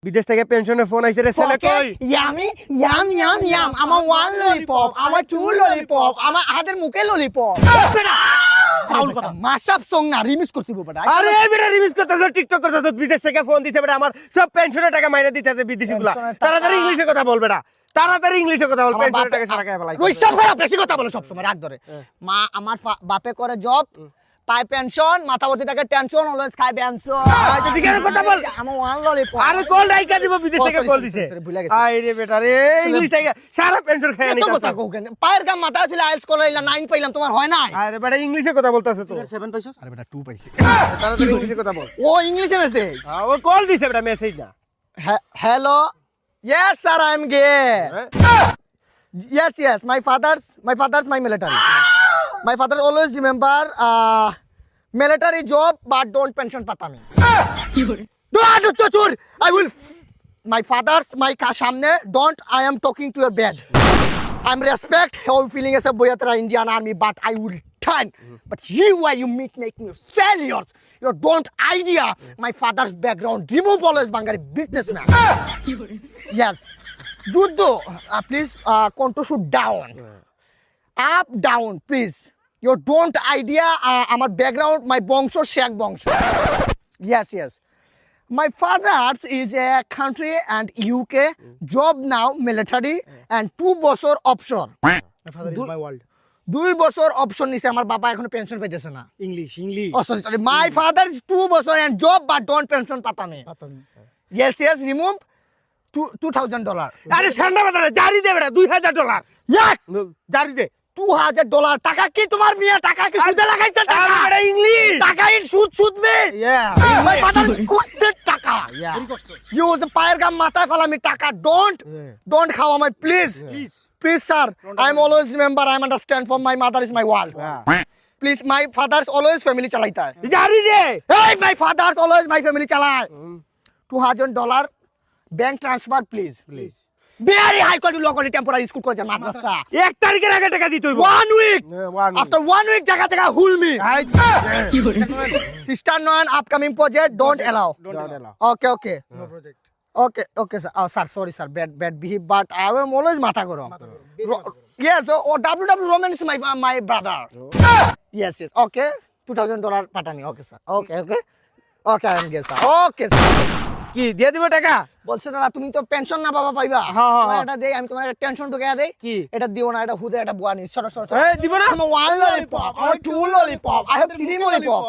বিদেশ থেকে পেনশনের ফোন আইছে রে ছেলে কই ইয়ামি ইয়াম ইয়াম ইয়াম আমার ওয়ান ললিপপ আমার টু ললিপপ আমার হাতের মুখে ললিপপ সাউন্ড কথা মাশআপ সং না রিমিক্স করতে হবে বেটা আরে এই বেটা রিমিক্স করতেছ টিকটক করতেছ বিদেশ থেকে ফোন দিছে বেটা আমার সব পেনশনের টাকা মাইরা দিতেছে বিদেশিগুলা তাড়াতাড়ি ইংলিশে কথা বল বেটা তাড়াতাড়ি ইংলিশে কথা বল পেনশনের টাকা সারা খায় ফেলাই ওই সব খারাপ বেশি কথা বলে সব সময় রাগ ধরে মা আমার বাপে করে জব পাই পেনশন মাথা ভর্তি থাকে টেনশন অলওয়েজ খাই পেনশন আচ্ছা ঠিক আছে কথা বল আমার ওয়ান ললিপপ আরে কল রাইকা দিব বিদেশ থেকে কল দিছে আই রে বেটা রে ইংলিশ থেকে সারা পেনশন খায় এত কথা কও কেন পায়ের গাম মাথা ছিল আইএলস করাইলা 9 পাইলাম তোমার হয় নাই আরে বেটা ইংলিশে কথা বলতাছে তো 7 পাইছো আরে বেটা 2 পাইছি তাড়াতাড়ি ইংলিশে কথা বল ও ইংলিশে মেসেজ ও কল দিছে বেটা মেসেজ না hello yes sir I am gay yes my father's my military my father always remember military job but don't pension pata me chur I will my father's my samne don't I am talking to your bed I'm respect how feeling as a boy at Indian army but I will turn but you why you make me failures you don't idea my father's background remove always bangari businessman yes Juddo please control shoot down up down please you don't idea আমার background my bongsho shek bongsho yes my father is a country and UK job now military and 2 বছর offshore my father is my world 2 বছর option নিছে আমার বাবা এখনো pension পাইতেছে না English oh sorry my father is 2 বছর and job but don't pension pata me yes remove $2,000 আরে ঠান্ডা মাথা জারি দে বেটা $2,000 yes জারি দে $2,000 টাকা কি তোমার মিয়া টাকা কি সুদে লাগাইছে টাকা আরে বেটা ইংলিশ টাকা ইন সুদ বে my father is কষ্টের টাকা use পায়ের গাম মাথায় ফেলামি টাকা don't খাওয়া my please sir I'm always remember I'm understand for my mother is my world please my father's always family চালাইতা জারি দে hey my father's always my family চালায় $2,000 bank transfer please very high quality low quality temporary school college madrasa 1 তারিখের আগে টাকা দিতে হইব 1 week after 1 week জায়গা হুল me sister non upcoming project don't allow okay no project okay sir sir sorry sir bad behave but I am always mata goro yes WW romance is my brother yes okay $2,000 patami okay sir okay I am good sir okay sir কি দিয়ে দিব টাকা বলছ না তুমি তো pension না বাবা পাইবা হ্যাঁ এটা দেই আমি তোমার একটা টেনশন ঢুকায়া দেই কি এটা দিও না এটা হুদে এটা বুয়া নিস ছোট এই দিব না আমার ওয়ান ললিপপ আমার two lollipop I have 3 lollipop